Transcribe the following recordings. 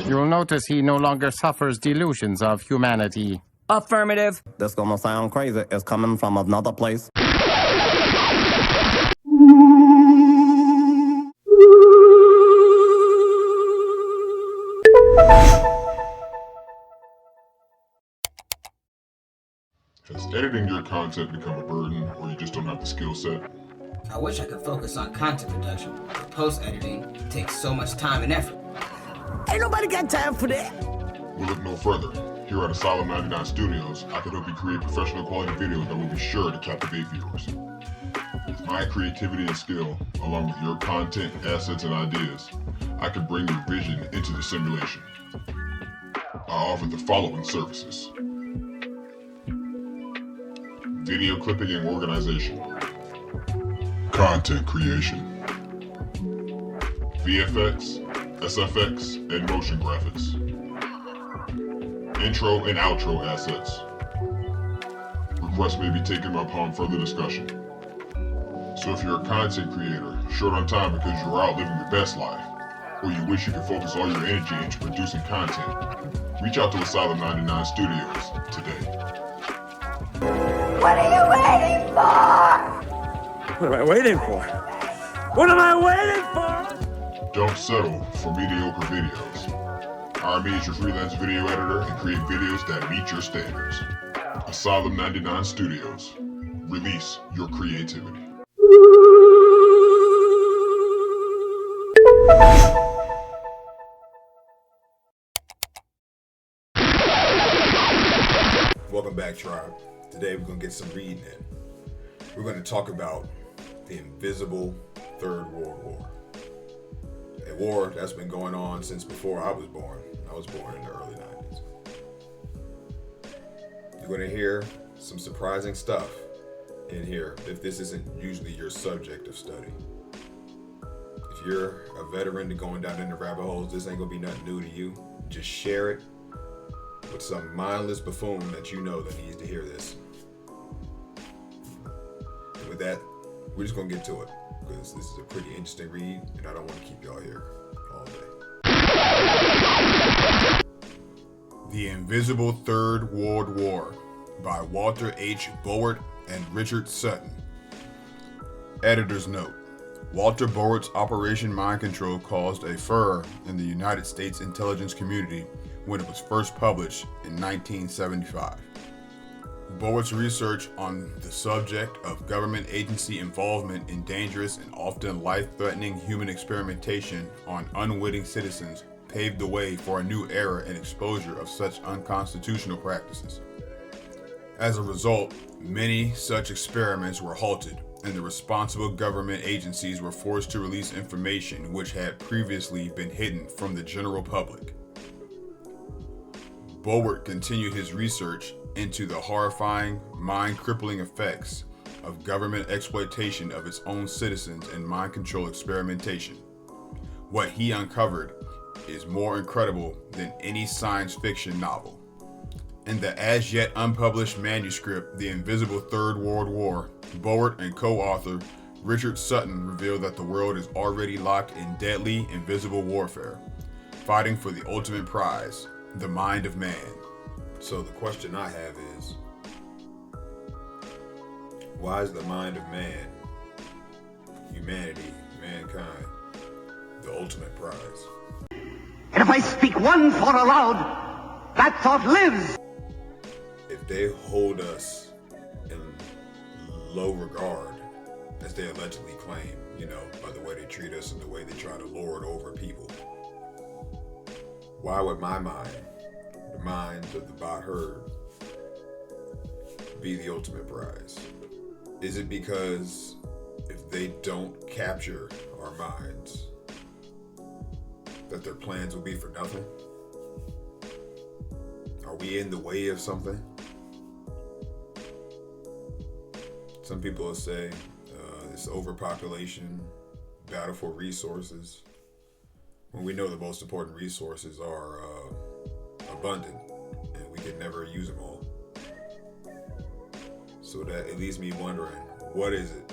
You'll notice he no longer suffers delusions of humanity. Affirmative. This gonna sound crazy. It's coming from another place. Has editing your content become a burden, or you just don't have the skill set? I wish I could focus on content production, but post-editing takes so much time and effort. Ain't nobody got time for that. We'll look no further. Here at Asylum 99 Studios, I can help you create professional quality videos that will be sure to captivate viewers. With my creativity and skill, along with your content, assets, and ideas, I can bring your vision into the simulation. I offer the following services: video clipping and organization, content creation, VFX, SFX, and motion graphics, intro and outro assets. Requests may be taken upon further discussion. So if you're a content creator, short on time because you're out living your best life, or you wish you could focus all your energy into producing content, reach out to Asylum 99 Studios today. What are you waiting for? What am I waiting for? What am I waiting for? Don't settle for mediocre videos. Hire me as your freelance video editor and create videos that meet your standards. Asylum 99 Studios. Release your creativity. Welcome back, tribe. Today we're going to get some reading in. We're going to talk about the invisible Third World War. A war that's been going on since before I was born. I was born in the early 90s. You're going to hear some surprising stuff in here if this isn't usually your subject of study. If you're a veteran to going down into rabbit holes, this ain't going to be nothing new to you. Just share it with some mindless buffoon that you know that needs to hear this. And with that, we're just gonna get to it because this is a pretty interesting read and I don't want to keep y'all here all day. The Invisible Third World War by Walter H. Bowart and Richard Sutton. Editor's note: Walter Bowart's Operation Mind Control caused a furor in the United States intelligence community when it was first published in 1975. Bowart's research on the subject of government agency involvement in dangerous and often life-threatening human experimentation on unwitting citizens paved the way for a new era and exposure of such unconstitutional practices. As a result, many such experiments were halted, and the responsible government agencies were forced to release information which had previously been hidden from the general public. Bowart continued his research into the horrifying, mind-crippling effects of government exploitation of its own citizens and mind control experimentation. What he uncovered is more incredible than any science fiction novel. In the as yet unpublished manuscript, The Invisible Third World War, Bowart and co-author Richard Sutton revealed that the world is already locked in deadly, invisible warfare, fighting for the ultimate prize, the mind of man. So the question I have is, why is the mind of man, humanity, mankind, the ultimate prize? And if I speak one thought aloud, that thought lives. If they hold us in low regard, as they allegedly claim, by the way they treat us and the way they try to lord over people, why would my mind, the mind of the bot herd, be the ultimate prize? Is it because if they don't capture our minds, that their plans will be for nothing? Are we in the way of something? Some people will say this overpopulation, battle for resources, when we know the most important resources are abundant and we can never use them all. So that it leaves me wondering, what is it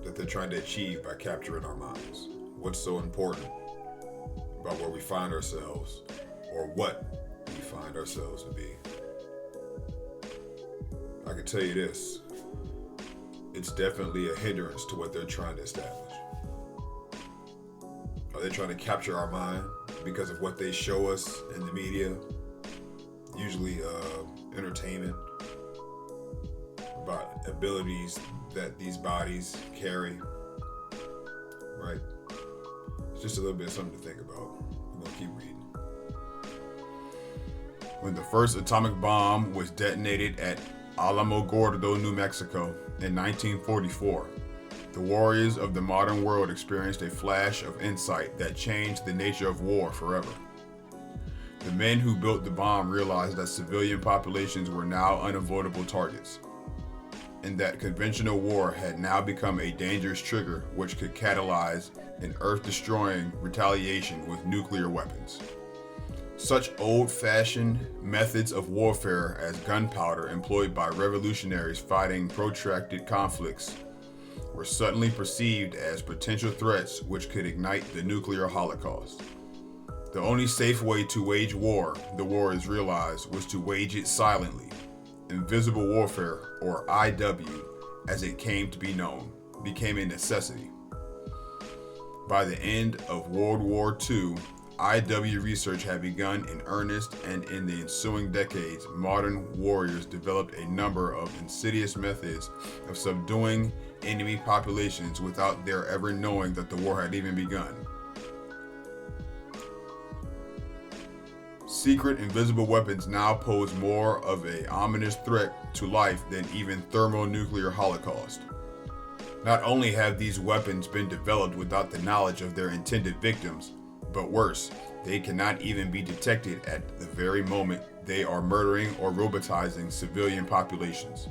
that they're trying to achieve by capturing our minds? What's so important about where we find ourselves or what we find ourselves to be. I can tell you this, it's definitely a hindrance to what they're trying to establish. Are they trying to capture our mind because of what they show us in the media? Usually entertainment, about abilities that these bodies carry, right? It's just a little bit of something to think about. I'm gonna keep reading. When the first atomic bomb was detonated at Alamogordo, New Mexico in 1944, the warriors of the modern world experienced a flash of insight that changed the nature of war forever. The men who built the bomb realized that civilian populations were now unavoidable targets, and that conventional war had now become a dangerous trigger which could catalyze an earth-destroying retaliation with nuclear weapons. Such old-fashioned methods of warfare as gunpowder employed by revolutionaries fighting protracted conflicts were suddenly perceived as potential threats which could ignite the nuclear holocaust. The only safe way to wage war, the warriors realized, was to wage it silently. Invisible warfare, or IW, as it came to be known, became a necessity. By the end of World War II, IW research had begun in earnest, and in the ensuing decades, modern warriors developed a number of insidious methods of subduing enemy populations without their ever knowing that the war had even begun. Secret invisible weapons now pose more of an ominous threat to life than even thermonuclear holocaust. Not only have these weapons been developed without the knowledge of their intended victims, but worse, they cannot even be detected at the very moment they are murdering or robotizing civilian populations.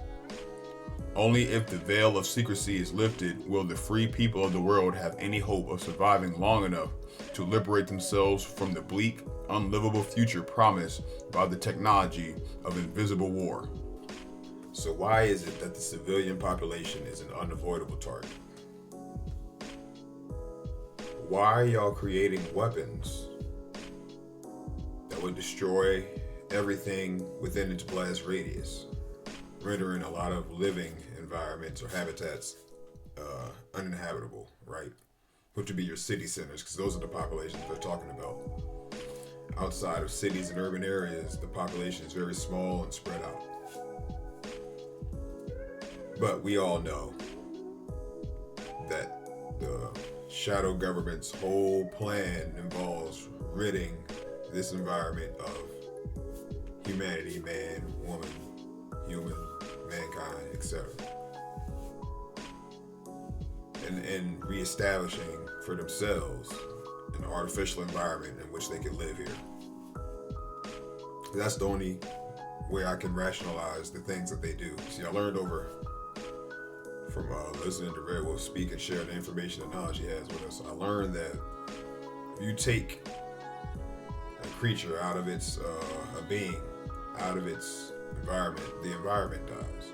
Only if the veil of secrecy is lifted will the free people of the world have any hope of surviving long enough to liberate themselves from the bleak, unlivable future promised by the technology of invisible war. So why is it that the civilian population is an unavoidable target? Why are y'all creating weapons that would destroy everything within its blast radius, rendering a lot of living environments or habitats uninhabitable, right? Which would be your city centers, because those are the populations they're talking about. Outside of cities and urban areas, the population is very small and spread out. But we all know that the shadow government's whole plan involves ridding this environment of humanity, man, woman, human, mankind, etc. And reestablishing for themselves an artificial environment in which they can live here. That's the only way I can rationalize the things that they do. See, I learned from listening to RedWolf speak and share the information and knowledge he has with us. I learned that if you take a creature out of its a being, out of its environment, the environment dies.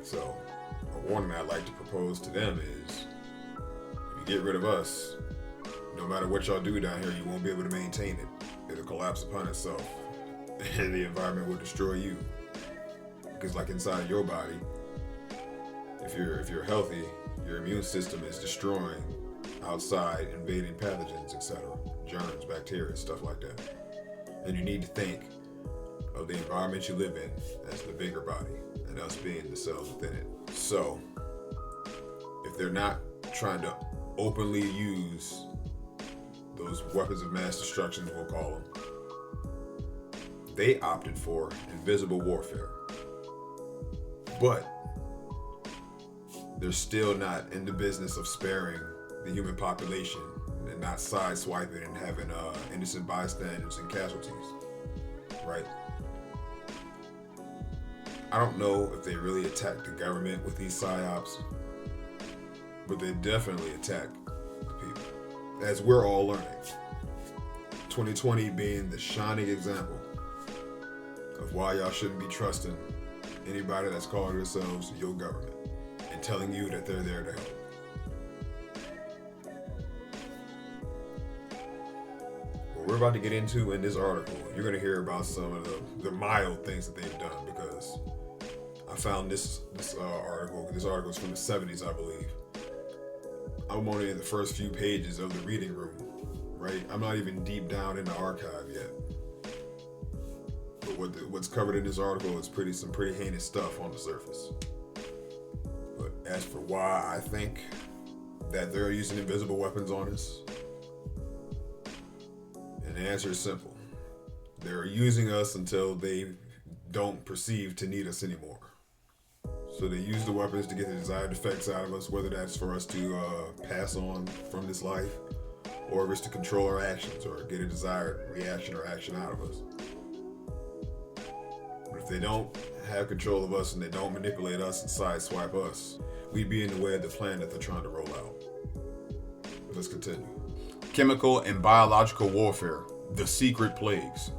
So, a warning I'd like to propose to them is, if you get rid of us, no matter what y'all do down here, you won't be able to maintain it. It'll collapse upon itself, and the environment will destroy you. Because like inside your body, if you're healthy, your immune system is destroying outside invading pathogens, etc., germs, bacteria, stuff like that. And you need to think of the environment you live in as the bigger body, and us being the cells within it. So, if they're not trying to openly use those weapons of mass destruction, we'll call them, they opted for invisible warfare. But they're still not in the business of sparing the human population and not sideswiping and having innocent bystanders and casualties, right? I don't know if they really attack the government with these psyops, but they definitely attack the people, as we're all learning. 2020 being the shining example of why y'all shouldn't be trusting anybody that's calling themselves your government and telling you that they're there to help. we're about to get into in this article, you're going to hear about some of the mild things that they've done, because I found this article. This article is from the 70s, I believe. I'm only in the first few pages of the reading room, right? I'm not even deep down in the archive yet. But what's covered in this article is some pretty heinous stuff on the surface. But as for why I think that they're using invisible weapons on us, and the answer is simple. They're using us until they don't perceive to need us anymore. So they use the weapons to get the desired effects out of us, whether that's for us to pass on from this life, or if it's to control our actions or get a desired reaction or action out of us. But if they don't have control of us and they don't manipulate us and sideswipe us, we'd be in the way of the plan that they're trying to roll out. Let's continue. Chemical and biological warfare, the secret plagues.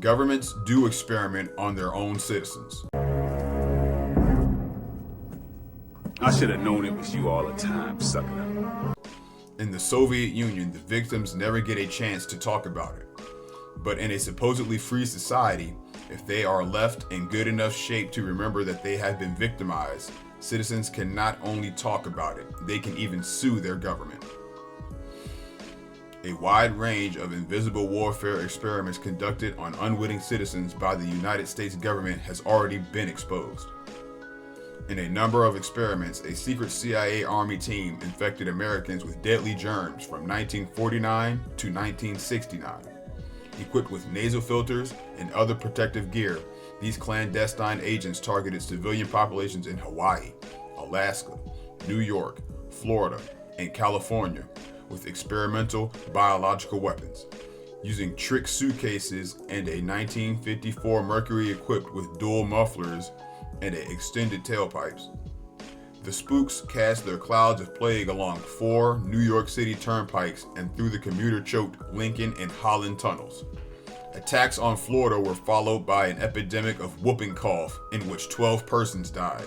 Governments do experiment on their own citizens. I should have known it was you all the time, sucker. In the Soviet Union, the victims never get a chance to talk about it. But in a supposedly free society, if they are left in good enough shape to remember that they have been victimized, citizens can not only talk about it, they can even sue their government. A wide range of invisible warfare experiments conducted on unwitting citizens by the United States government has already been exposed. In a number of experiments, a secret CIA Army team infected Americans with deadly germs from 1949 to 1969. Equipped with nasal filters and other protective gear, these clandestine agents targeted civilian populations in Hawaii, Alaska, New York, Florida, and California with experimental biological weapons, using trick suitcases and a 1954 Mercury equipped with dual mufflers and extended tailpipes. The spooks cast their clouds of plague along 4 New York City turnpikes and through the commuter-choked Lincoln and Holland tunnels. Attacks on Florida were followed by an epidemic of whooping cough in which 12 persons died.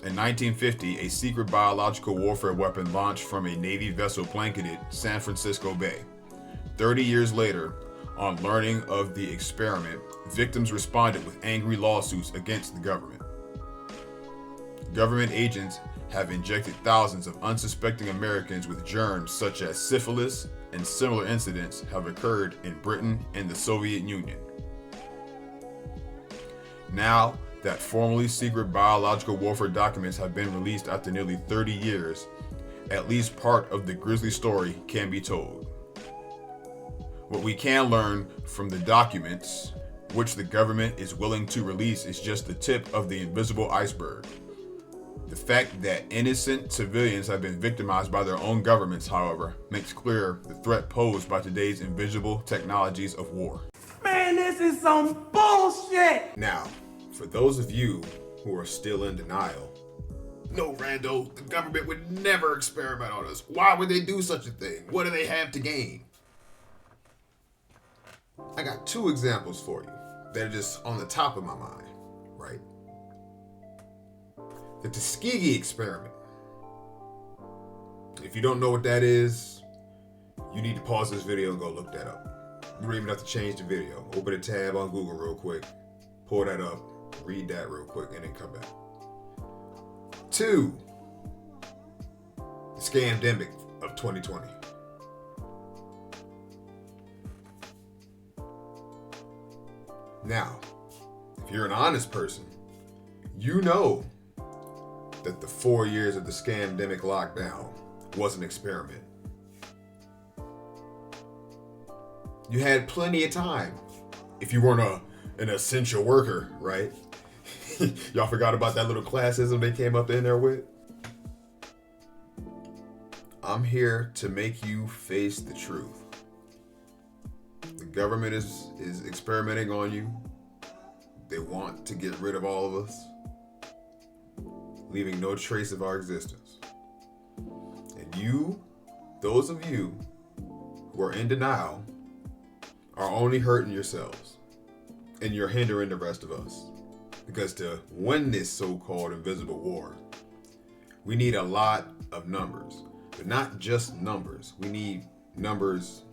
In 1950, a secret biological warfare weapon launched from a Navy vessel blanketed San Francisco Bay. 30 years later, on learning of the experiment, victims responded with angry lawsuits against the government. Government agents have injected thousands of unsuspecting Americans with germs such as syphilis, and similar incidents have occurred in Britain and the Soviet Union. Now that formerly secret biological warfare documents have been released after nearly 30 years, at least part of the grisly story can be told. What we can learn from the documents, which the government is willing to release, is just the tip of the invisible iceberg. The fact that innocent civilians have been victimized by their own governments, however, makes clear the threat posed by today's invisible technologies of war. Man, this is some bullshit! Now, for those of you who are still in denial, no, Rando, the government would never experiment on us. Why would they do such a thing? What do they have to gain? I got 2 examples for you that are just on the top of my mind, right? The Tuskegee experiment. If you don't know what that is, you need to pause this video and go look that up. You don't even have to change the video. Open a tab on Google real quick, pull that up, read that real quick, and then come back. 2, the scamdemic of 2020. Now, if you're an honest person, you know that the 4 years of the scamdemic lockdown was an experiment. You had plenty of time if you weren't an essential worker, right? Y'all forgot about that little classism they came up in there with? I'm here to make you face the truth. The government is experimenting on you. They want to get rid of all of us, leaving no trace of our existence. And you, those of you who are in denial, are only hurting yourselves, and you're hindering the rest of us. Because to win this so-called invisible war, we need a lot of numbers. But not just numbers. We need numbers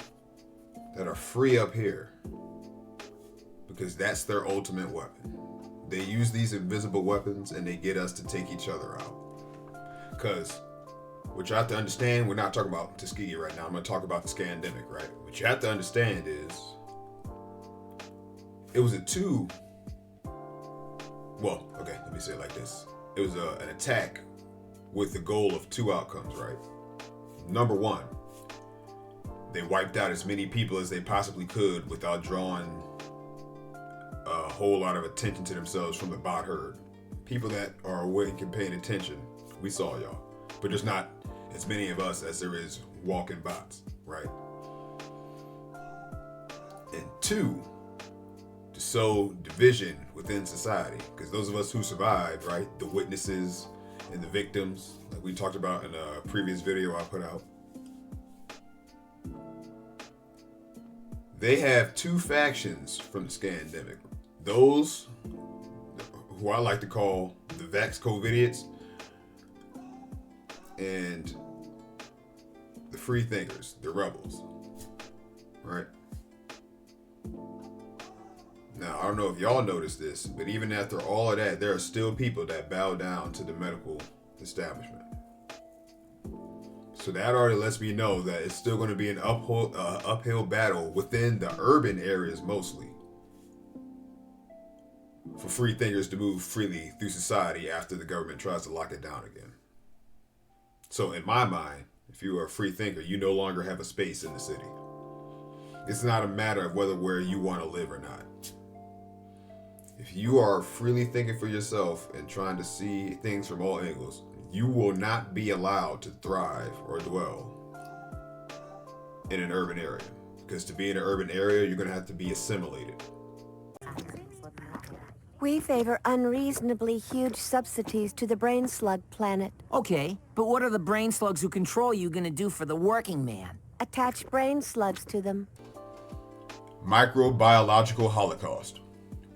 that are free up here, because that's their ultimate weapon. They use these invisible weapons and they get us to take each other out. Because what you have to understand, we're not talking about Tuskegee right now. I'm going to talk about the Scandemic, right? What you have to understand is it was let me say it like this. It was an attack with the goal of two outcomes, right? Number one, they wiped out as many people as they possibly could without drawing a whole lot of attention to themselves from the bot herd. People that are awake and paying attention, we saw y'all. But there's not as many of us as there is walking bots, right? And two, to sow division within society. Because those of us who survived, right, the witnesses and the victims, like we talked about in a previous video I put out, they have two factions from the Scandemic. Those who I like to call the Vax Covidians and the free thinkers, the rebels, right? Now, I don't know if y'all noticed this, but even after all of that, there are still people that bow down to the medical establishment. So that already lets me know that it's still going to be an uphill battle within the urban areas mostly for free thinkers to move freely through society after the government tries to lock it down again. So in my mind, if you are a free thinker, you no longer have a space in the city. It's not a matter of where you want to live or not. If you are freely thinking for yourself and trying to see things from all angles, you will not be allowed to thrive or dwell in an urban area. Because to be in an urban area, you're going to have to be assimilated. We favor unreasonably huge subsidies to the brain slug planet. Okay, but what are the brain slugs who control you gonna do for the working man? Attach brain slugs to them. Microbiological Holocaust.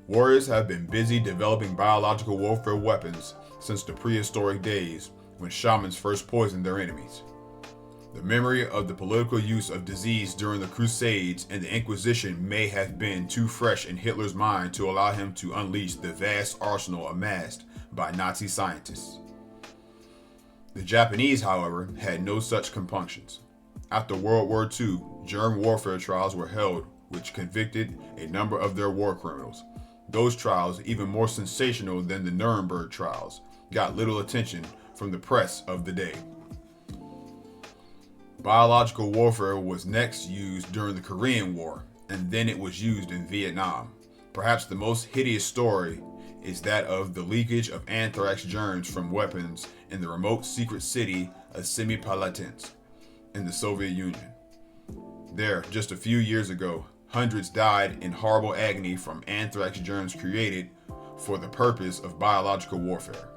Warriors have been busy developing biological warfare weapons since the prehistoric days when shamans first poisoned their enemies. The memory of the political use of disease during the Crusades and the Inquisition may have been too fresh in Hitler's mind to allow him to unleash the vast arsenal amassed by Nazi scientists. The Japanese, however, had no such compunctions. After World War II, germ warfare trials were held which convicted a number of their war criminals. Those trials, even more sensational than the Nuremberg trials, got little attention from the press of the day. Biological warfare was next used during the Korean War, and then it was used in Vietnam. Perhaps the most hideous story is that of the leakage of anthrax germs from weapons in the remote secret city of Semipalatinsk in the Soviet Union. There, just a few years ago, hundreds died in horrible agony from anthrax germs created for the purpose of biological warfare.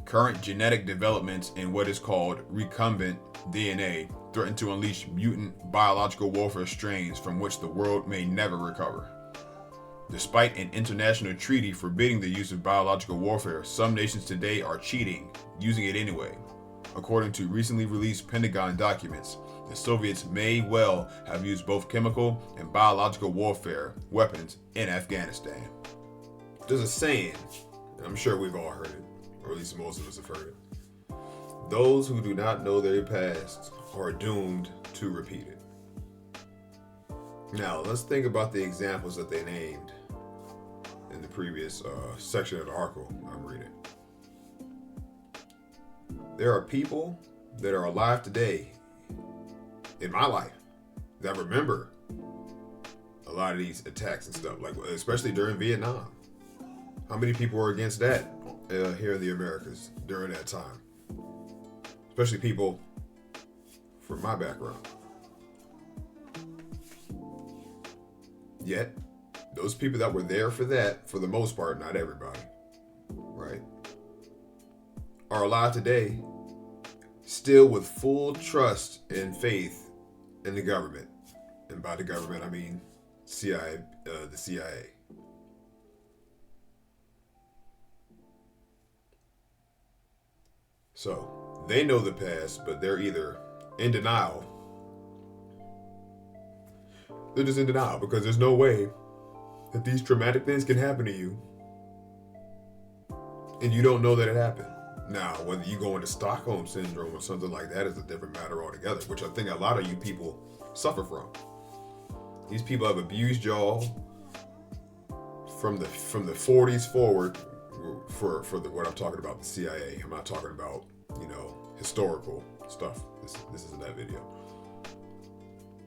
Current genetic developments in what is called recombinant DNA threaten to unleash mutant biological warfare strains from which the world may never recover. Despite an international treaty forbidding the use of biological warfare, some nations today are cheating, using it anyway. According to recently released Pentagon documents, the Soviets may well have used both chemical and biological warfare weapons in Afghanistan. There's a saying, and I'm sure we've all heard it, or at least most of us have heard it. Those who do not know their past are doomed to repeat it. Now, let's think about the examples that they named in the previous section of the article I'm reading. There are people that are alive today, in my life, that remember a lot of these attacks and stuff, like especially during Vietnam. How many people were against that here in the Americas during that time? Especially people from my background. Yet, those people that were there for that, for the most part, not everybody, right, are alive today, still with full trust and faith in the government. And by the government, I mean CIA, the CIA. So, they know the past, but they're either in denial. They're just in denial because there's no way that these traumatic things can happen to you and you don't know that it happened. Now, whether you go into Stockholm Syndrome or something like that is a different matter altogether, which I think a lot of you people suffer from. These people have abused y'all from the 40s forward for what I'm talking about, the CIA. I'm not talking about, historical stuff. This isn't that video.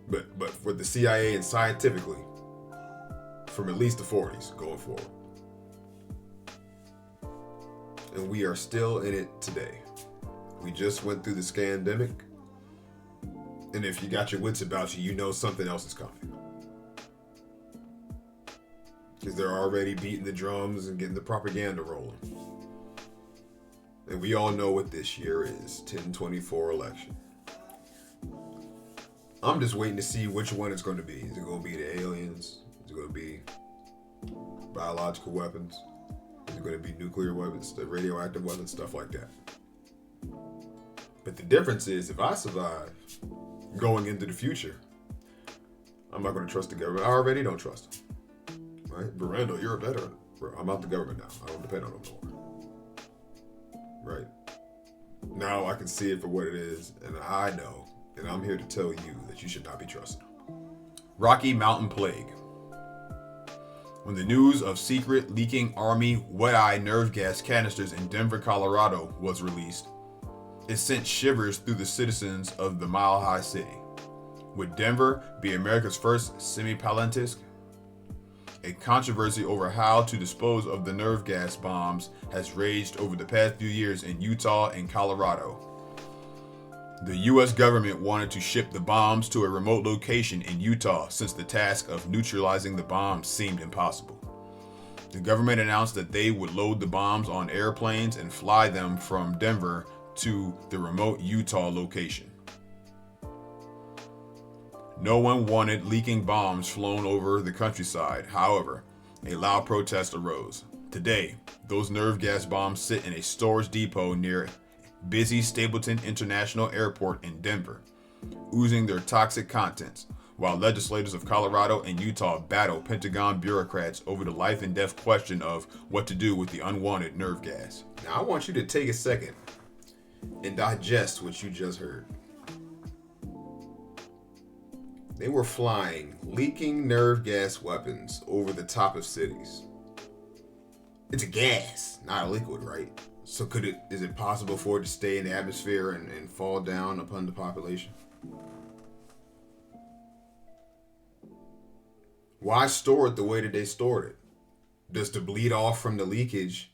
But for the CIA and scientifically, from at least the 40s going forward. And we are still in it today. We just went through the scandemic. And if you got your wits about you, you know something else is coming. Because they're already beating the drums and getting the propaganda rolling. And we all know what this year is, 10/24 election. I'm just waiting to see which one it's going to be. Is it going to be the aliens? Is it going to be biological weapons? Is it going to be nuclear weapons, the radioactive weapons, stuff like that? But the difference is, if I survive going into the future, I'm not going to trust the government. I already don't trust them. Right? Brando, you're a veteran. I'm out the government now. I don't depend on them anymore. Right? Now I can see it for what it is, and I know, and I'm here to tell you that you should not be trusted. Rocky Mountain Plague. When the news of secret leaking Army wet-eye nerve gas canisters in Denver, Colorado was released, it sent shivers through the citizens of the Mile High City. Would Denver be America's first semi-palantisk? A controversy over how to dispose of the nerve gas bombs has raged over the past few years in Utah and Colorado. The U.S. government wanted to ship the bombs to a remote location in Utah since the task of neutralizing the bombs seemed impossible. The government announced that they would load the bombs on airplanes and fly them from Denver to the remote Utah location. No one wanted leaking bombs flown over the countryside. However, a loud protest arose. Today, those nerve gas bombs sit in a storage depot near busy Stapleton International Airport in Denver, oozing their toxic contents, while legislators of Colorado and Utah battle Pentagon bureaucrats over the life and death question of what to do with the unwanted nerve gas. Now, I want you to take a second and digest what you just heard. They were flying leaking nerve gas weapons over the top of cities. It's a gas, not a liquid, right? So is it possible for it to stay in the atmosphere and fall down upon the population? Why store it the way that they stored it? Does the bleed off from the leakage,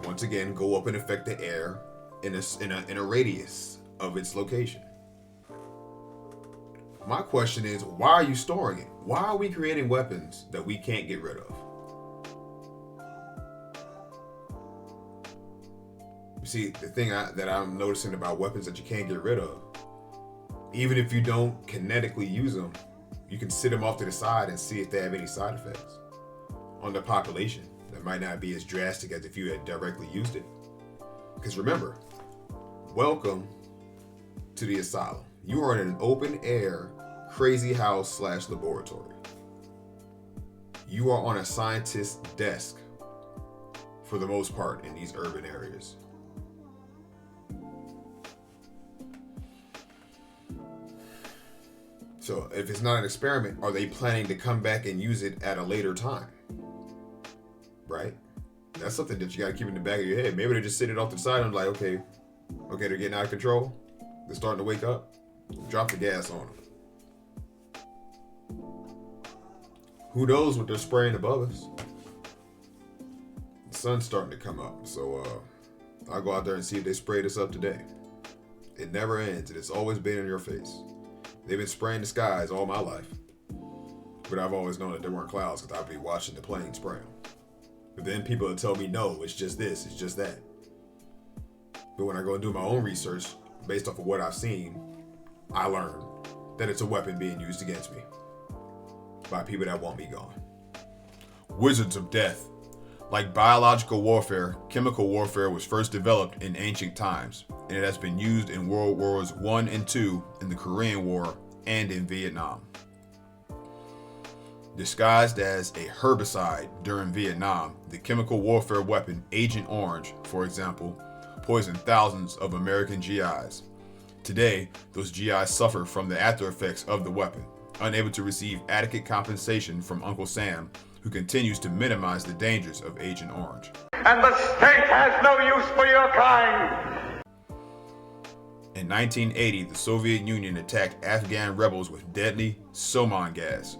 once again, go up and affect the air in a radius of its location? My question is, why are you storing it? Why are we creating weapons that we can't get rid of? You see, the thing that I'm noticing about weapons that you can't get rid of, even if you don't kinetically use them, you can sit them off to the side and see if they have any side effects on the population that might not be as drastic as if you had directly used it. Because remember, welcome to the asylum. You are in an open air crazy house / laboratory. You are on a scientist's desk for the most part in these urban areas. So if it's not an experiment, are they planning to come back and use it at a later time? Right? That's something that you got to keep in the back of your head. Maybe they're just sitting off to the side and like, okay, they're getting out of control. They're starting to wake up. Drop the gas on them. Who knows what they're spraying above us? The sun's starting to come up, so I'll go out there and see if they sprayed us up today. It never ends, and it's always been in your face. They've been spraying the skies all my life, but I've always known that there weren't clouds because I'd be watching the plane spray them. But then people would tell me, no, it's just this, it's just that. But when I go and do my own research, based off of what I've seen, I learned that it's a weapon being used against me by people that want me gone. Wizards of Death. Like biological warfare, chemical warfare was first developed in ancient times, and it has been used in World Wars I and II, in the Korean War, and in Vietnam. Disguised as a herbicide during Vietnam, the chemical warfare weapon Agent Orange, for example, poisoned thousands of American GIs. Today, those GIs suffer from the after effects of the weapon, unable to receive adequate compensation from Uncle Sam, who continues to minimize the dangers of Agent Orange. And the state has no use for your kind. In 1980, the Soviet Union attacked Afghan rebels with deadly Soman gas,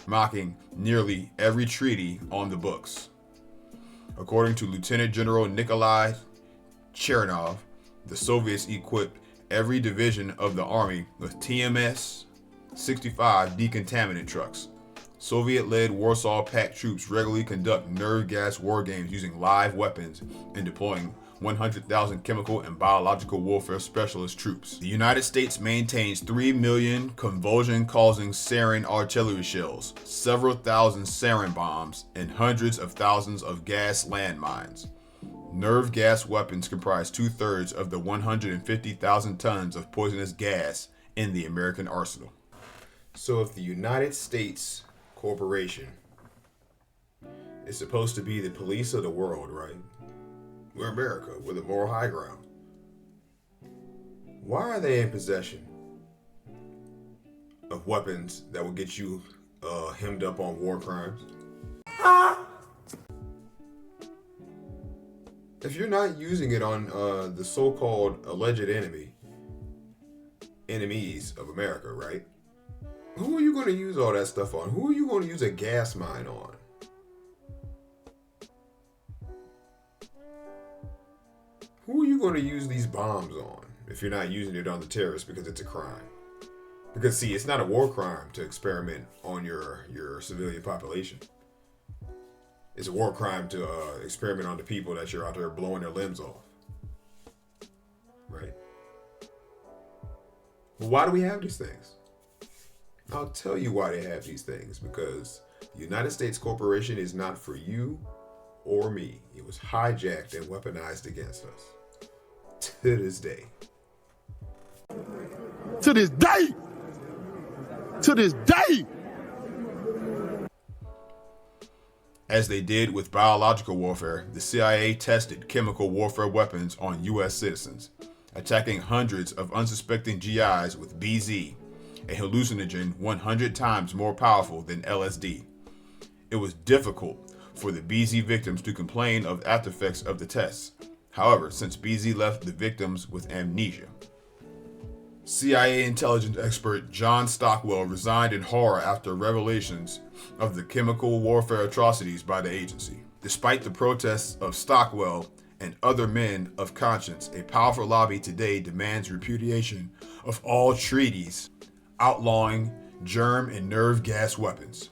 mocking nearly every treaty on the books. According to Lieutenant General Nikolai Chernov, the Soviets equipped every division of the army with TMS-65 decontaminant trucks. Soviet-led Warsaw Pact troops regularly conduct nerve gas war games using live weapons and deploying 100,000 chemical and biological warfare specialist troops. The United States maintains 3 million convulsion-causing sarin artillery shells, several thousand sarin bombs, and hundreds of thousands of gas landmines. Nerve gas weapons comprise 2/3 of the 150,000 tons of poisonous gas in the American arsenal. So if the United States Corporation is supposed to be the police of the world, right? We're America. We're the moral high ground. Why are they in possession of weapons that will get you hemmed up on war crimes? If you're not using it on the so-called alleged enemies of America, right? Who are you going to use all that stuff on? Who are you going to use a gas mine on? Who are you going to use these bombs on if you're not using it on the terrorists because it's a crime? Because, see, it's not a war crime to experiment on your civilian population. It's a war crime to experiment on the people that you're out there blowing their limbs off. Right? Well, why do we have these things? I'll tell you why they have these things. Because the United States Corporation is not for you or me. It was hijacked and weaponized against us. To this day. To this day! To this day! As they did with biological warfare, the CIA tested chemical warfare weapons on U.S. citizens, attacking hundreds of unsuspecting GIs with BZ, a hallucinogen 100 times more powerful than LSD. It was difficult for the BZ victims to complain of after effects of the tests. However, since BZ left the victims with amnesia. CIA intelligence expert John Stockwell resigned in horror after revelations of the chemical warfare atrocities by the agency. Despite the protests of Stockwell and other men of conscience, a powerful lobby today demands repudiation of all treaties outlawing germ and nerve gas weapons.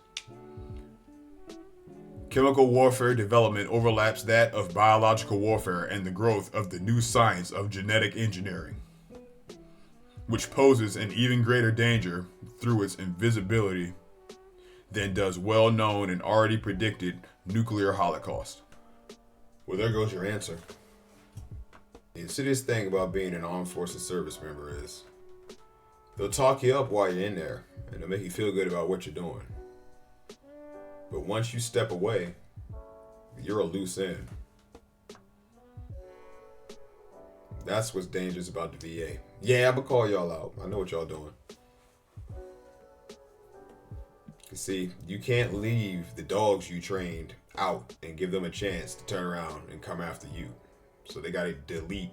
Chemical warfare development overlaps that of biological warfare and the growth of the new science of genetic engineering, which poses an even greater danger through its invisibility than does well-known and already predicted nuclear holocaust. Well, there goes your answer. The insidious thing about being an armed forces service member is they'll talk you up while you're in there, and they'll make you feel good about what you're doing. But once you step away, you're a loose end. That's what's dangerous about the VA. Yeah, I'm gonna call y'all out. I know what y'all doing. You see, you can't leave the dogs you trained out and give them a chance to turn around and come after you. So they gotta delete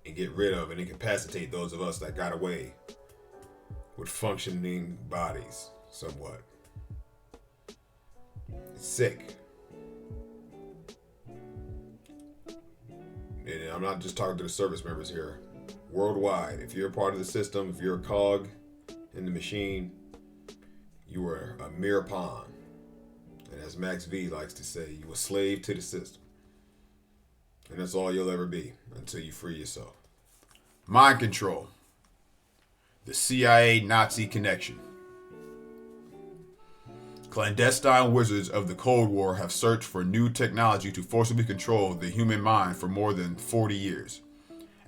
and get rid of and incapacitate those of us that got away with functioning bodies somewhat. It's sick. And I'm not just talking to the service members here. Worldwide, if you're a part of the system, if you're a cog in the machine, you are a mere pawn. And as Macks V likes to say, you a slave to the system. And that's all you'll ever be until you free yourself. Mind control. The CIA Nazi connection. clandestine wizards of the Cold War have searched for new technology to forcibly control the human mind for more than 40 years.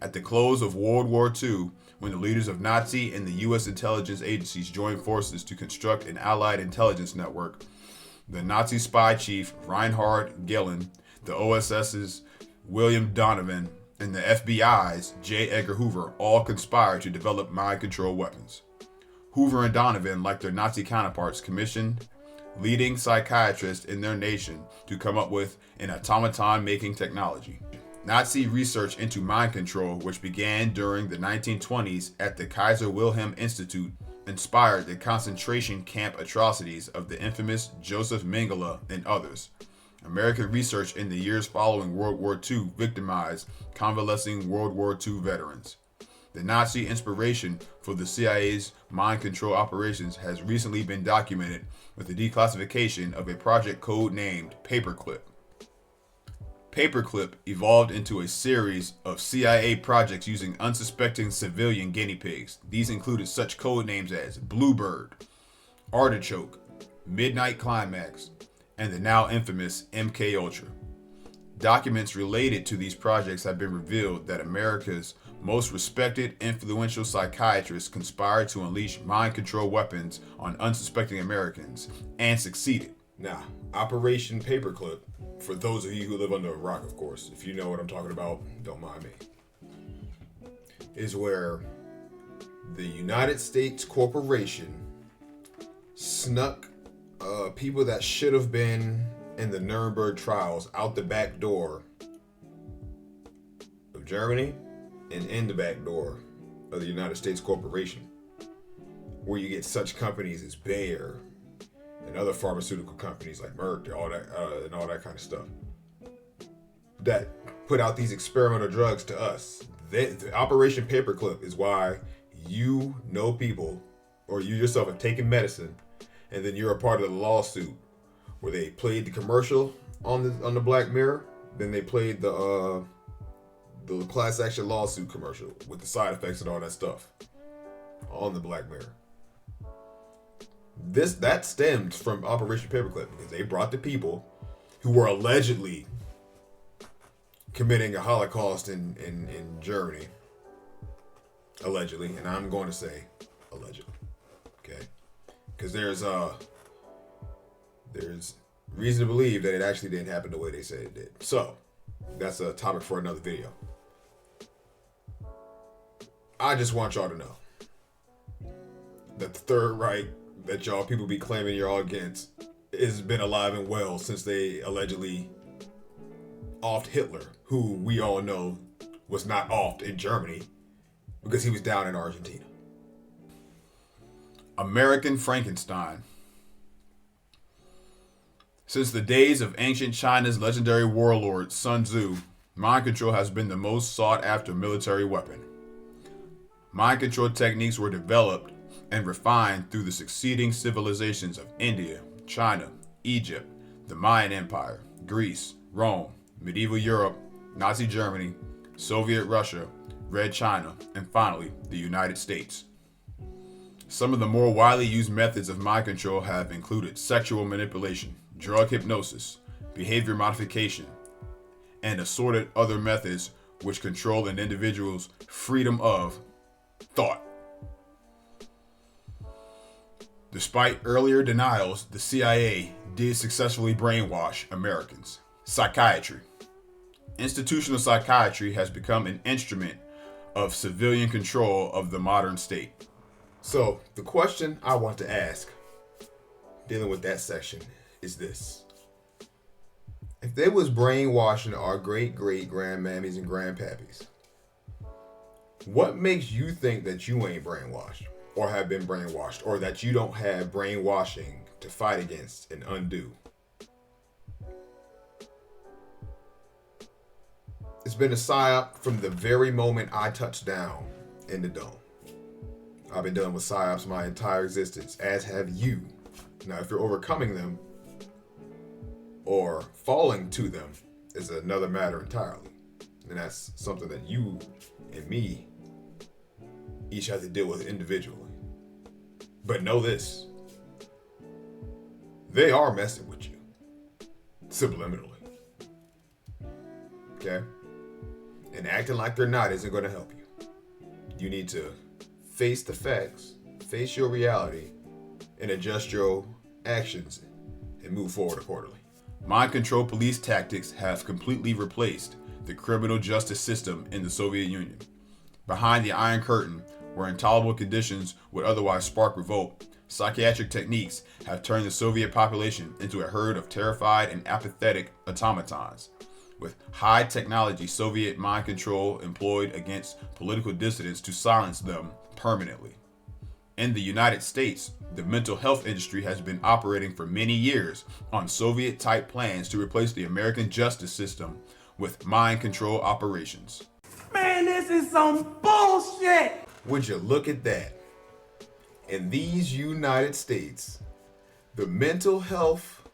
At the close of World War II, when the leaders of Nazi and the U.S. intelligence agencies joined forces to construct an allied intelligence network, the Nazi spy chief Reinhard Gehlen, the OSS's William Donovan, and the FBI's J. Edgar Hoover all conspired to develop mind control weapons. Hoover and Donovan, like their Nazi counterparts, commissioned leading psychiatrists in their nation to come up with an automaton-making technology. Nazi research into mind control, which began during the 1920s at the Kaiser Wilhelm Institute, inspired the concentration camp atrocities of the infamous Joseph Mengele and others. American research in the years following World War II victimized convalescing World War II veterans. The Nazi inspiration for the CIA's mind control operations has recently been documented with the declassification of a project code named Paperclip. Paperclip evolved into a series of CIA projects using unsuspecting civilian guinea pigs. These included such code names as Bluebird, Artichoke, Midnight Climax, and the now infamous MK Ultra. Documents related to these projects have been revealed that America's most respected, influential psychiatrists conspired to unleash mind control weapons on unsuspecting Americans and succeeded. Now, Operation Paperclip, for those of you who live under a rock, of course, if you know what I'm talking about, don't mind me, is where the United States Corporation snuck people that should have been in the Nuremberg trials out the back door of Germany and in the back door of the United States Corporation, where you get such companies as Bayer and other pharmaceutical companies like Merck and all that kind of stuff that put out these experimental drugs to us. The Operation Paperclip is why you know people, or you yourself have taken medicine, and then you're a part of the lawsuit where they played the commercial on the Black Mirror, then they played the class action lawsuit commercial with the side effects and all that stuff on the Black Mirror. That stemmed from Operation Paperclip because they brought the people who were allegedly committing a Holocaust in Germany. Allegedly, and I'm going to say allegedly. Okay? Because there's reason to believe that it actually didn't happen the way they said it did. So, that's a topic for another video. I just want y'all to know that the Third Reich that y'all people be claiming you're all against has been alive and well since they allegedly offed Hitler, who we all know was not offed in Germany because he was down in Argentina. American Frankenstein. Since the days of ancient China's legendary warlord Sun Tzu, mind control has been the most sought after military weapon. Mind control techniques were developed and refined through the succeeding civilizations of India, China, Egypt, the Mayan Empire, Greece, Rome, medieval Europe, Nazi Germany, Soviet Russia, Red China, and finally, the United States. Some of the more widely used methods of mind control have included sexual manipulation, drug hypnosis, behavior modification, and assorted other methods which control an individual's freedom of thought. Despite earlier denials, the CIA did successfully brainwash Americans. Psychiatry. Institutional psychiatry has become an instrument of civilian control of the modern state. So, the question I want to ask, dealing with that section, is this. If they was brainwashing our great-great-grandmammies and grandpappies, what makes you think that you ain't brainwashed? Or have been brainwashed, or that you don't have brainwashing to fight against and undo? It's been a psyop from the very moment I touched down in the dome. I've been dealing with psyops my entire existence, as have you. Now, if you're overcoming them or falling to them is another matter entirely. And that's something that you and me each have to deal with individually. But know this. They are messing with you. Subliminally. Okay? And acting like they're not isn't going to help you. You need to face the facts, face your reality, and adjust your actions and move forward accordingly. Mind control police tactics have completely replaced the criminal justice system in the Soviet Union. Behind the Iron Curtain, where intolerable conditions would otherwise spark revolt, psychiatric techniques have turned the Soviet population into a herd of terrified and apathetic automatons. With high technology Soviet mind control employed against political dissidents to silence them permanently. In the United States, the mental health industry has been operating for many years on Soviet-type plans to replace the American justice system with mind control operations. Man, this is some bullshit! Would you look at that? In these United States, the mental health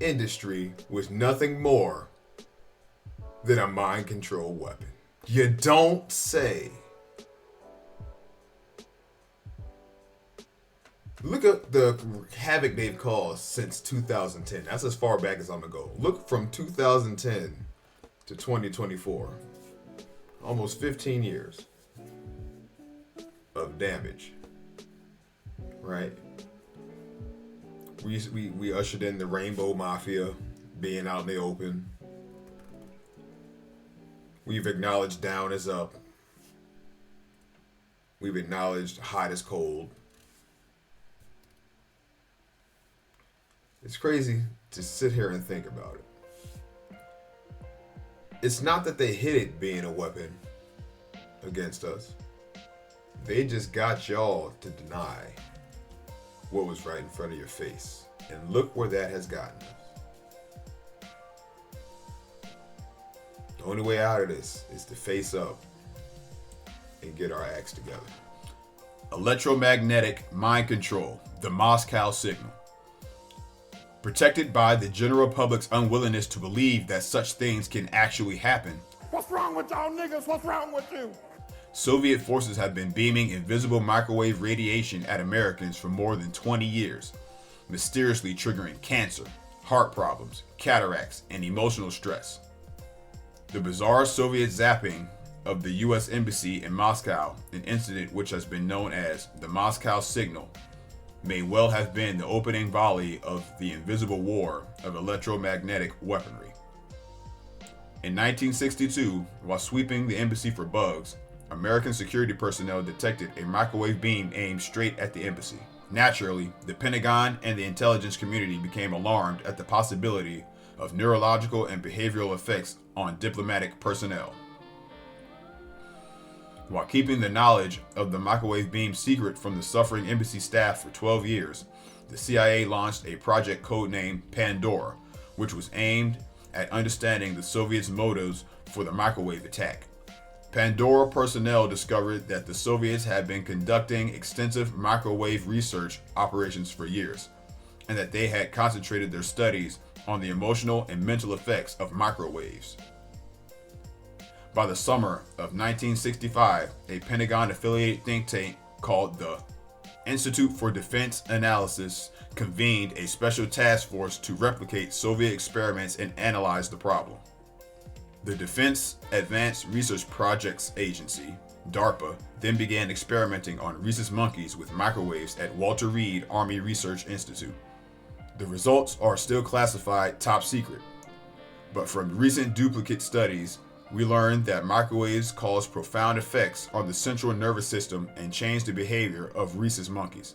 industry was nothing more than a mind control weapon. You don't say. Look at the havoc they've caused since 2010. That's as far back as I'm gonna go. Look from 2010 to 2024. Almost 15 years of damage. Right? We ushered in the Rainbow Mafia being out in the open. We've acknowledged down is up. We've acknowledged hot is cold. It's crazy to sit here and think about it. It's not that they hid it being a weapon against us. They just got y'all to deny what was right in front of your face. And look where that has gotten us. The only way out of this is to face up and get our acts together. Electromagnetic mind control, the Moscow signal. Protected by the general public's unwillingness to believe that such things can actually happen. What's wrong with y'all niggas? What's wrong with you? Soviet forces have been beaming invisible microwave radiation at Americans for more than 20 years, mysteriously triggering cancer, heart problems, cataracts, and emotional stress. The bizarre Soviet zapping of the U.S. Embassy in Moscow, an incident which has been known as the Moscow Signal, may well have been the opening volley of the invisible war of electromagnetic weaponry. In 1962, while sweeping the embassy for bugs, American security personnel detected a microwave beam aimed straight at the embassy. Naturally, the Pentagon and the intelligence community became alarmed at the possibility of neurological and behavioral effects on diplomatic personnel. While keeping the knowledge of the microwave beam secret from the suffering embassy staff for 12 years, the CIA launched a project codenamed Pandora, which was aimed at understanding the Soviets' motives for the microwave attack. Pandora personnel discovered that the Soviets had been conducting extensive microwave research operations for years, and that they had concentrated their studies on the emotional and mental effects of microwaves. By the summer of 1965, a Pentagon-affiliated think tank called the Institute for Defense Analysis convened a special task force to replicate Soviet experiments and analyze the problem. The Defense Advanced Research Projects Agency, DARPA, then began experimenting on rhesus monkeys with microwaves at Walter Reed Army Research Institute. The results are still classified top secret, but from recent duplicate studies, we learned that microwaves cause profound effects on the central nervous system and change the behavior of rhesus monkeys.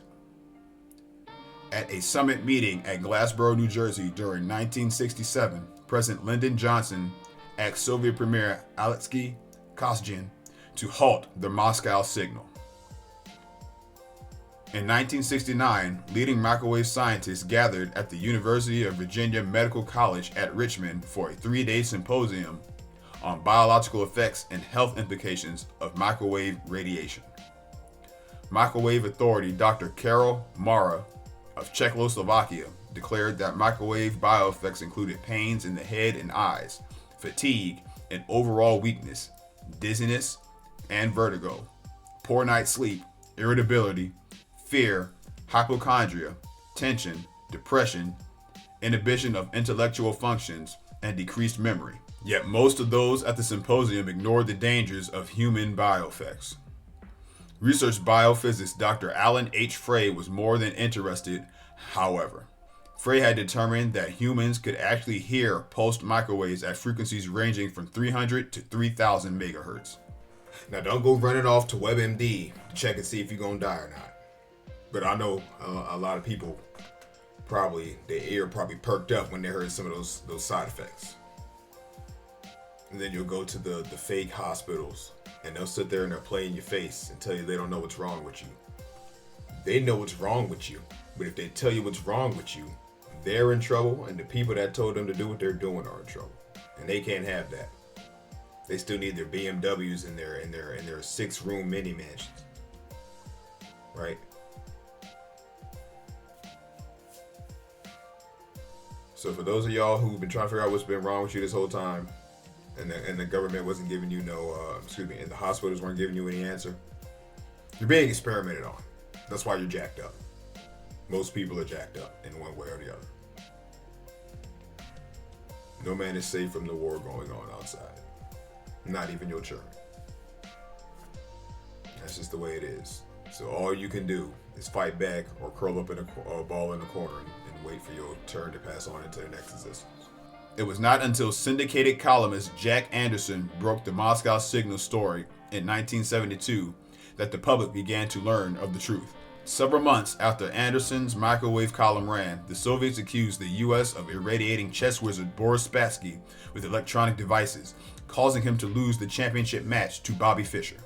At a summit meeting at Glassboro, New Jersey during 1967, President Lyndon Johnson asked Soviet Premier Alexei Kosygin to halt the Moscow signal. In 1969, leading microwave scientists gathered at the University of Virginia Medical College at Richmond for a 3-day symposium on biological effects and health implications of microwave radiation. Microwave authority Dr. Karol Mara of Czechoslovakia declared that microwave bioeffects included pains in the head and eyes, fatigue and overall weakness, dizziness and vertigo, poor night's sleep, irritability, fear, hypochondria, tension, depression, inhibition of intellectual functions, and decreased memory. Yet most of those at the symposium ignored the dangers of human bioeffects. Research biophysicist Dr. Alan H. Frey was more than interested, however. Frey had determined that humans could actually hear pulsed microwaves at frequencies ranging from 300 to 3,000 megahertz. Now don't go running off to WebMD to check and see if you're gonna die or not. But I know a lot of people their ear probably perked up when they heard some of those side effects. And then you'll go to the fake hospitals and they'll sit there and they'll play in your face and tell you they don't know what's wrong with you. They know what's wrong with you, but if they tell you what's wrong with you, they're in trouble, and the people that told them to do what they're doing are in trouble, and they can't have that. They still need their BMWs in their 6-room mini mansions, right? So for those of y'all who've been trying to figure out what's been wrong with you this whole time, and the government wasn't giving you and the hospitals weren't giving you any answer, you're being experimented on. That's why you're jacked up. Most people are jacked up in one way or the other. No man is safe from the war going on outside. Not even your children. That's just the way it is. So all you can do is fight back or curl up in a ball in a corner and wait for your turn to pass on into the next existence. It was not until syndicated columnist Jack Anderson broke the Moscow Signal story in 1972 that the public began to learn of the truth. Several months after Anderson's microwave column ran, the Soviets accused the U.S. of irradiating chess wizard Boris Spassky with electronic devices, causing him to lose the championship match to Bobby Fischer.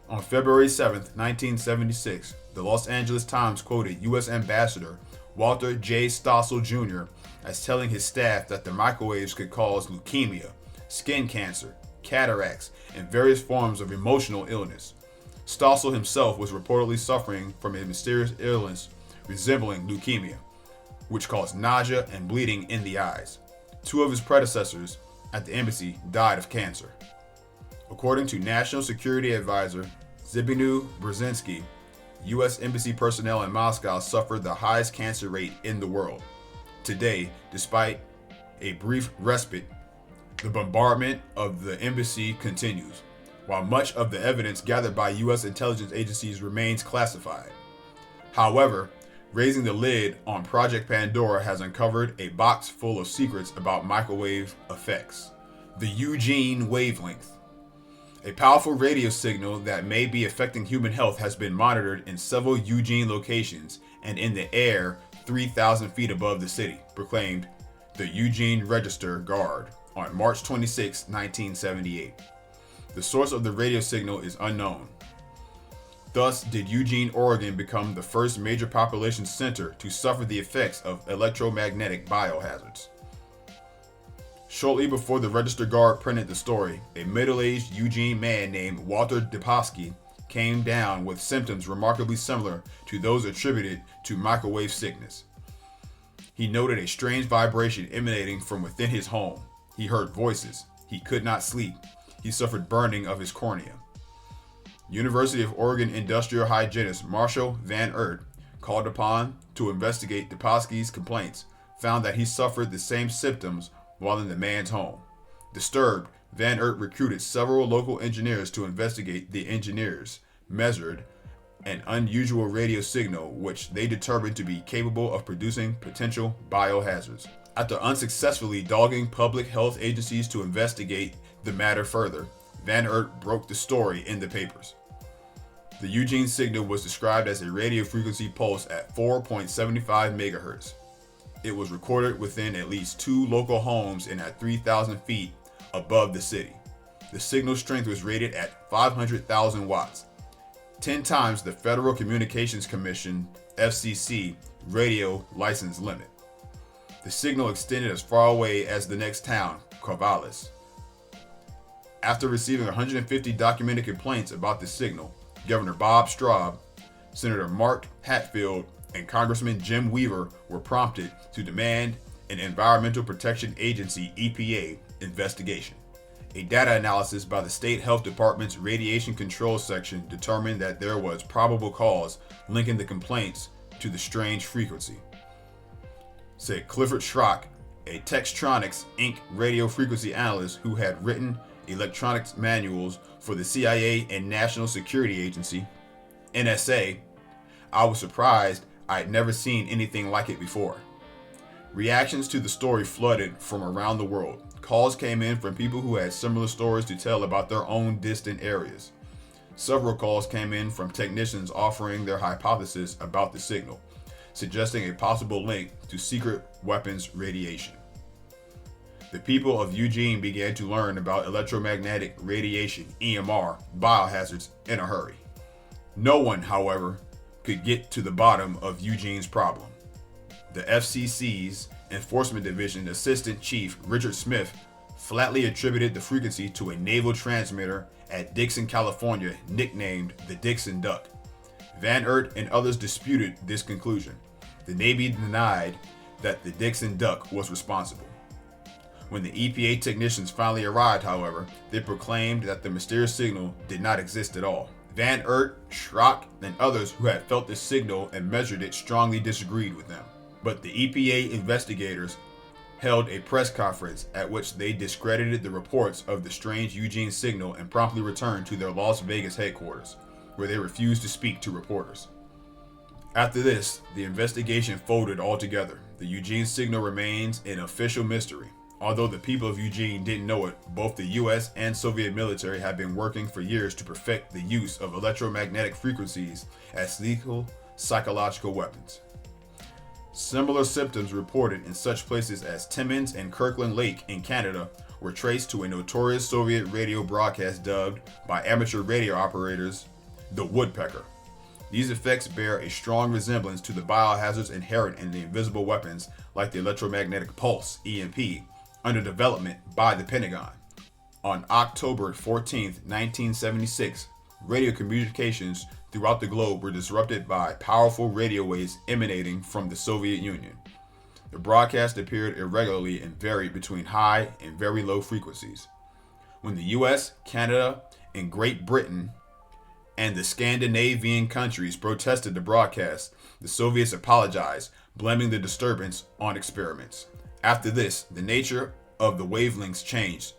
On February 7, 1976, the Los Angeles Times quoted U.S. Ambassador Walter J. Stossel Jr. as telling his staff that the microwaves could cause leukemia, skin cancer, cataracts, and various forms of emotional illness. Stossel himself was reportedly suffering from a mysterious illness resembling leukemia, which caused nausea and bleeding in the eyes. 2 of his predecessors at the embassy died of cancer. According to National Security Advisor Zbigniew Brzezinski, U.S. embassy personnel in Moscow suffered the highest cancer rate in the world. Today, despite a brief respite, the bombardment of the embassy continues, while much of the evidence gathered by U.S. intelligence agencies remains classified. However, raising the lid on Project Pandora has uncovered a box full of secrets about microwave effects. The Eugene wavelength. A powerful radio signal that may be affecting human health has been monitored in several Eugene locations and in the air 3,000 feet above the city, proclaimed the Eugene Register Guard on March 26, 1978. The source of the radio signal is unknown. Thus did Eugene, Oregon become the first major population center to suffer the effects of electromagnetic biohazards. Shortly before the Register Guard printed the story, a middle-aged Eugene man named Walter Deposky came down with symptoms remarkably similar to those attributed to microwave sickness. He noted a strange vibration emanating from within his home. He heard voices. He could not sleep. He suffered burning of his cornea. University of Oregon industrial hygienist Marshall Van Ert, called upon to investigate Deposky's complaints, found that he suffered the same symptoms while in the man's home. Disturbed, Van Ert recruited several local engineers to investigate. The engineers measured an unusual radio signal which they determined to be capable of producing potential biohazards. After unsuccessfully dogging public health agencies to investigate the matter further, Van Ert broke the story in the papers. The Eugene signal was described as a radio frequency pulse at 4.75 megahertz. It was recorded within at least 2 local homes and at 3,000 feet above the city. The signal strength was rated at 500,000 watts, 10 times the Federal Communications Commission (FCC) radio license limit. The signal extended as far away as the next town, Corvallis. After receiving 150 documented complaints about the signal, Governor Bob Straub, Senator Mark Hatfield, and Congressman Jim Weaver were prompted to demand an Environmental Protection Agency (EPA) investigation. A data analysis by the State Health Department's Radiation Control Section determined that there was probable cause linking the complaints to the strange frequency, said Clifford Schrock, a Textronics Inc. radio frequency analyst who had written electronics manuals for the CIA and National Security Agency, NSA. I was surprised I had never seen anything like it before. Reactions to the story flooded from around the world. Calls came in from people who had similar stories to tell about their own distant areas. Several calls came in from technicians offering their hypothesis about the signal, suggesting a possible link to secret weapons radiation. The people of Eugene began to learn about electromagnetic radiation, EMR, biohazards in a hurry. No one, however, could get to the bottom of Eugene's problem. The FCC's Enforcement Division Assistant Chief Richard Smith flatly attributed the frequency to a naval transmitter at Dixon, California, nicknamed the Dixon Duck. Van Oort and others disputed this conclusion. The Navy denied that the Dixon Duck was responsible. When the EPA technicians finally arrived, however, they proclaimed that the mysterious signal did not exist at all. Van Oort, Schrock, and others who had felt the signal and measured it strongly disagreed with them. But the EPA investigators held a press conference at which they discredited the reports of the strange Eugene signal and promptly returned to their Las Vegas headquarters, where they refused to speak to reporters. After this, the investigation folded altogether. The Eugene signal remains an official mystery. Although the people of Eugene didn't know it, both the US and Soviet military had been working for years to perfect the use of electromagnetic frequencies as lethal psychological weapons. Similar symptoms reported in such places as Timmins and Kirkland Lake in Canada were traced to a notorious Soviet radio broadcast dubbed by amateur radio operators the Woodpecker. These effects bear a strong resemblance to the biohazards inherent in the invisible weapons like the electromagnetic pulse, EMP, under development by the Pentagon. On October 14, 1976, radio communications throughout the globe were disrupted by powerful radio waves emanating from the Soviet Union. The broadcast appeared irregularly and varied between high and very low frequencies. When the US, Canada, and Great Britain and the Scandinavian countries protested the broadcast, the Soviets apologized, blaming the disturbance on experiments. After this, the nature of the wavelengths changed,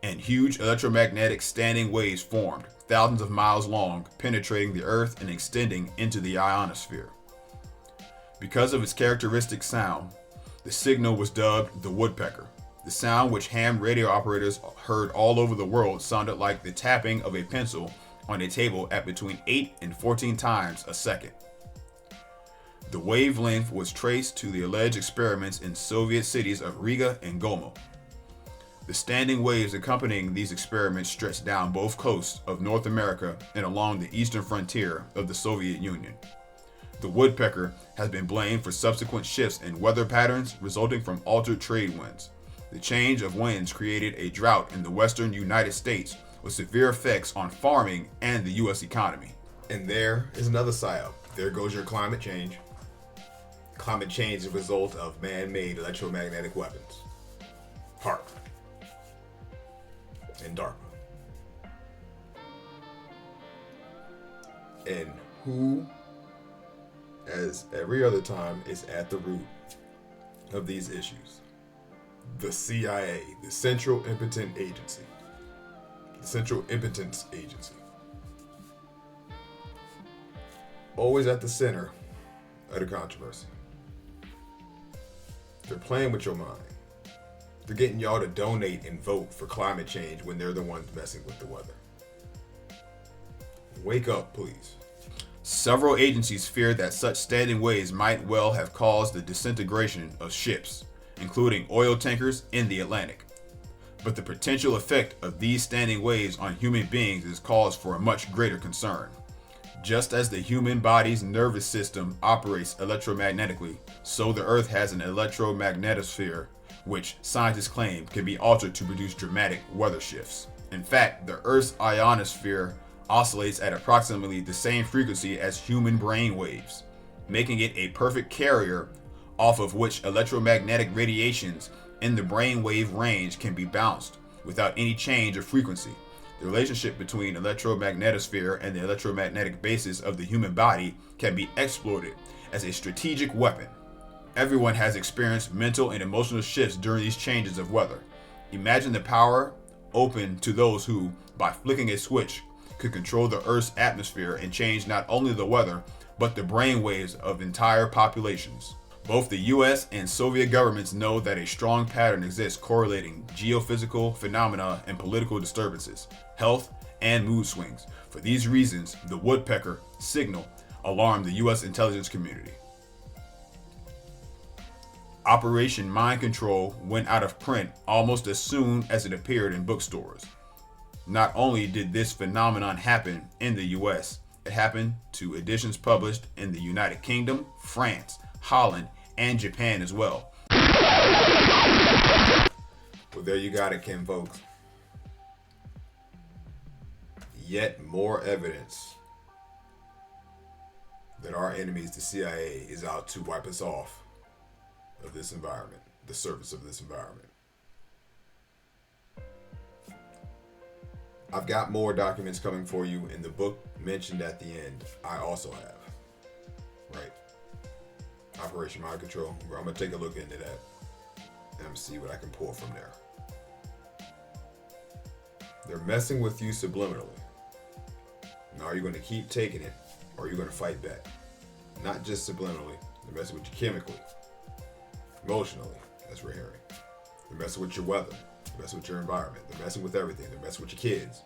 and huge electromagnetic standing waves formed, thousands of miles long, penetrating the Earth and extending into the ionosphere. Because of its characteristic sound, the signal was dubbed the Woodpecker. The sound, which ham radio operators heard all over the world, sounded like the tapping of a pencil on a table at between 8 and 14 times a second. The wavelength was traced to the alleged experiments in Soviet cities of Riga and Gomel. The standing waves accompanying these experiments stretched down both coasts of North America and along the eastern frontier of the Soviet Union. The Woodpecker has been blamed for subsequent shifts in weather patterns resulting from altered trade winds. The change of winds created a drought in the western United States with severe effects on farming and the U.S. economy. And there is another psyop. There goes your climate change. Climate change is a result of man-made electromagnetic weapons. HAARP. And DARPA. And who, as every other time, is at the root of these issues? The CIA, the Central Impotence Agency. The Central Impotence Agency. Always at the center of the controversy. They're playing with your mind. They're getting y'all to donate and vote for climate change when they're the ones messing with the weather. Wake up, please. Several agencies feared that such standing waves might well have caused the disintegration of ships, including oil tankers in the Atlantic. But the potential effect of these standing waves on human beings is cause for a much greater concern. Just as the human body's nervous system operates electromagnetically, so the Earth has an electromagnetosphere, which scientists claim can be altered to produce dramatic weather shifts. In fact, the Earth's ionosphere oscillates at approximately the same frequency as human brain waves, making it a perfect carrier off of which electromagnetic radiations in the brainwave range can be bounced without any change of frequency. The relationship between electromagnetosphere and the electromagnetic basis of the human body can be exploited as a strategic weapon. Everyone has experienced mental and emotional shifts during these changes of weather. Imagine the power open to those who, by flicking a switch, could control the Earth's atmosphere and change not only the weather, but the brainwaves of entire populations. Both the US and Soviet governments know that a strong pattern exists correlating geophysical phenomena and political disturbances, health, and mood swings. For these reasons, the woodpecker signal alarmed the US intelligence community. Operation Mind Control went out of print almost as soon as it appeared in bookstores. Not only did this phenomenon happen in the US, it happened to editions published in the United Kingdom, France, Holland, and Japan as well. Well, there you got it, Kim folks. Yet more evidence that our enemies, the CIA, is out to wipe us off of this environment, the surface of this environment. I've got more documents coming for you in the book mentioned at the end. I also have, right? Operation Mind Control. I'm gonna take a look into that and see what I can pull from there. They're messing with you subliminally. Now, are you going to keep taking it, or are you going to fight back? Not just subliminally. They're messing with you chemically, emotionally, as we're hearing. They're messing with your weather. They're messing with your environment. They're messing with everything. They're messing with your kids.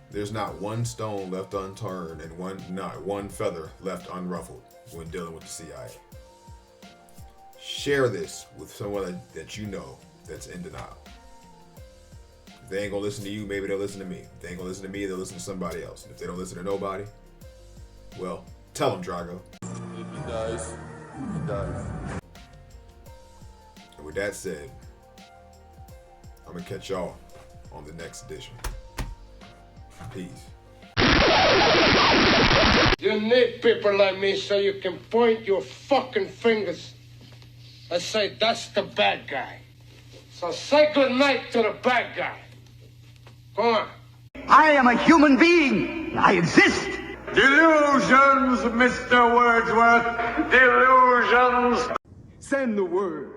There's not one stone left unturned and not one feather left unruffled when dealing with the CIA. Share this with someone that you know that's in denial. If they ain't gonna listen to you, maybe they'll listen to me. If they ain't gonna listen to me, they'll listen to somebody else. And if they don't listen to nobody, well, tell them, Drago. If he dies, he dies. And with that said, I'm gonna catch y'all on the next edition. Peace. You need people like me so you can point your fucking fingers and say, that's the bad guy. So say good night to the bad guy. Come on. I am a human being. I exist. Delusions, Mr. Wordsworth. Delusions. Send the word.